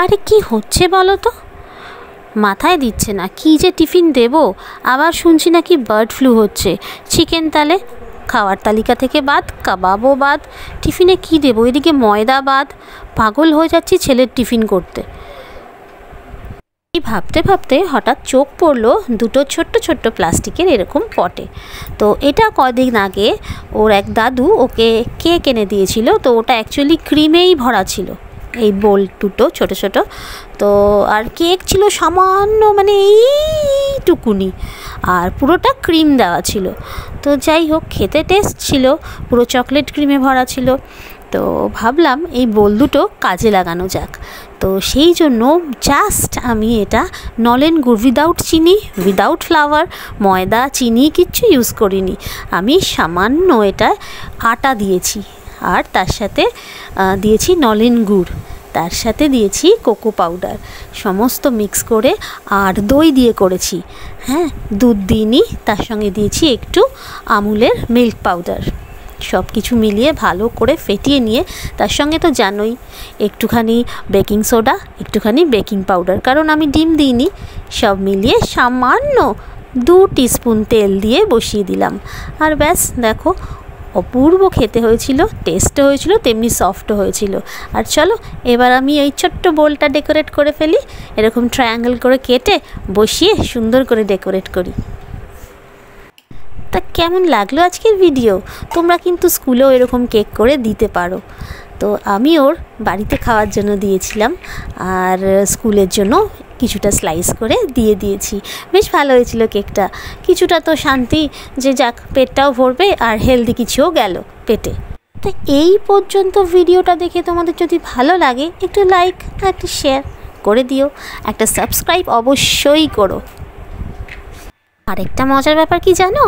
আরে কি হচ্ছে বলো তো, মাথায় দিচ্ছে না কি যে টিফিন দেব। আবার শুনছি নাকি বার্ড ফ্লু হচ্ছে। চিকেন তাহলে খাওয়ার তালিকা থেকে বাদ, কাবাবও বাদ, টিফিনে কি দেবো, এদিকে ময়দা বাদ। পাগল হয়ে যাচ্ছি ছেলের টিফিন করতে। এই ভাবতে ভাবতে হঠাৎ চোখ পড়লো দুটো ছোট্ট ছোট্ট প্লাস্টিকের এরকম পটে। তো এটা কদিন আগে ওর এক দাদু ওকে কেক এনে দিয়েছিল। তো ওটা অ্যাকচুয়ালি ক্রিমেই ভরা ছিল, এই বোল দুটো ছোট ছোট। তো আর কেক ছিল সামান্য, মানে এইটুকুনি, আর পুরোটা ক্রিম দেওয়া ছিল। তো যাই হোক, খেতে টেস্ট ছিল, পুরো চকলেট ক্রিমে ভরা ছিল। তো ভাবলাম এই বোল দুটো কাজে লাগানো যাক। তো সেই জন্য জাস্ট আমি এটা নলেন গুড়, উইদাউট চিনি, উইদাউট ফ্লাওয়ার, ময়দা চিনি কিচ্ছু ইউজ করিনি। আমি সামান্য এটা আটা দিয়েছি, আর তার সাথে দিয়েছি নলেন গুড়, তার সাথে দিয়েছি কোকো পাউডার, সমস্ত মিক্স করে, আর দই দিয়ে করেছি। হ্যাঁ, দুধ দিইনি, তার সঙ্গে দিয়েছি একটু আমুলের মিল্ক পাউডার। সব কিছু মিলিয়ে ভালো করে ফেটিয়ে নিয়ে, তার সঙ্গে তো জানোই একটুখানি বেকিং সোডা, একটুখানি বেকিং পাউডার, কারণ আমি ডিম দিইনি। সব মিলিয়ে সামান্য 2 টিস্পুন তেল দিয়ে বসিয়ে দিলাম। আর ব্যাস দেখো, অপূর্ব খেতে হয়েছিল, টেস্টও হয়েছিল, তেমনি সফটও হয়েছিল। আর চলো এবার আমি ওই ছোট্ট বোলটা ডেকোরেট করে ফেলি, এরকম ট্রায়াঙ্গেল করে কেটে বসিয়ে সুন্দর করে ডেকোরেট করি। তা কেমন লাগলো আজকের ভিডিও? তোমরা কিন্তু স্কুলেও এরকম কেক করে দিতে পারো। তো আমি ওর বাড়িতে খাওয়ার জন্য দিয়েছিলাম, আর স্কুলের জন্য কিছুটা স্লাইস করে দিয়ে দিয়েছি। বেশ ভালো হয়েছিল কেকটা। কিছুটা তো শান্তি যে যাক, পেটটাও ভরবে আর হেলদি কিছুও গেল পেটে। তো এই পর্যন্ত ভিডিওটা দেখে তোমাদের যদি ভালো লাগে, একটু লাইক, একটা শেয়ার করে দিও, একটা সাবস্ক্রাইব অবশ্যই করো। আরেকটা মজার ব্যাপার কি জানো,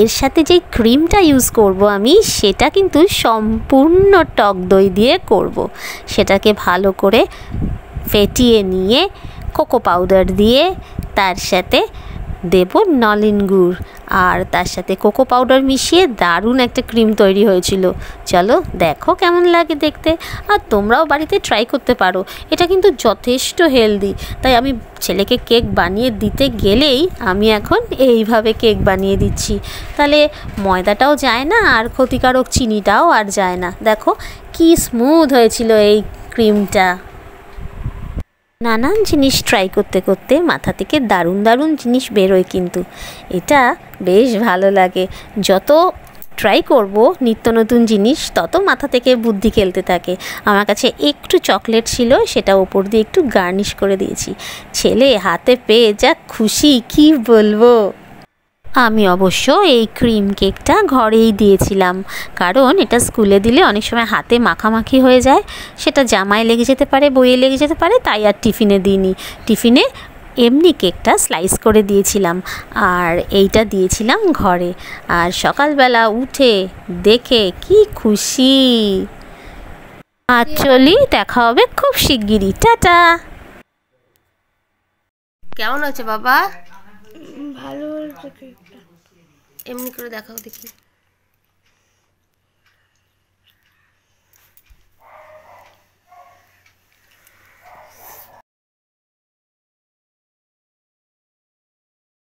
এর সাথে যে ক্রিমটা ইউজ করব আমি, সেটা কিন্তু সম্পূর্ণ টক দই দিয়ে করব। সেটাকে ভালো করে ফেটিয়ে নিয়ে কোকো পাউডার দিয়ে, তার সাথে দেব নলেন গুড়, আর তার সাথে কোকো পাউডার মিশিয়ে দারুণ একটা ক্রিম তৈরি হয়েছিল। চলো দেখো কেমন লাগে দেখতে, আর তোমরাও বাড়িতে ট্রাই করতে পারো। এটা কিন্তু যথেষ্ট হেলদি, তাই আমি ছেলেকে কেক বানিয়ে দিতে গেলেই আমি এখন এইভাবে কেক বানিয়ে দিচ্ছি। তাহলে ময়দাটাও যায় না, আর ক্ষতিকারক চিনিটাও আর যায় না। দেখো কি স্মুথ হয়েছিল এই ক্রিমটা। নানান জিনিস ট্রাই করতে করতে মাথা থেকে দারুণ দারুণ জিনিস বেরোয়, কিন্তু এটা বেশ ভালো লাগে। যত ট্রাই করব নিত্য নতুন জিনিস, তত মাথা থেকে বুদ্ধি খেলতে থাকে। আমার কাছে একটু চকলেট ছিল, সেটা ওপর দিয়ে একটু গার্নিশ করে দিয়েছি। ছেলে হাতে পেয়ে যা খুশি, কি বলবো। আমি অবশ্য এই ক্রিম কেকটা ঘরেই দিয়েছিলাম, কারণ এটা স্কুলে দিলে অনেক সময় হাতে মাখামাখি হয়ে যায়, সেটা জামায় লেগে যেতে পারে, বইয়ে লেগে যেতে পারে, তাই আর টিফিনে দিইনি। টিফিনে এমনি কেকটা স্লাইস করে দিয়েছিলাম, আর এইটা দিয়েছিলাম ঘরে। আর সকালবেলা উঠে দেখে কি খুশি। আর চলি, দেখা হবে খুব শিগগিরই। টাটা। কেমন হয়েছে বাবা? ভালো হয়েছে কেকটা। এমনি করে দেখাও দেখি।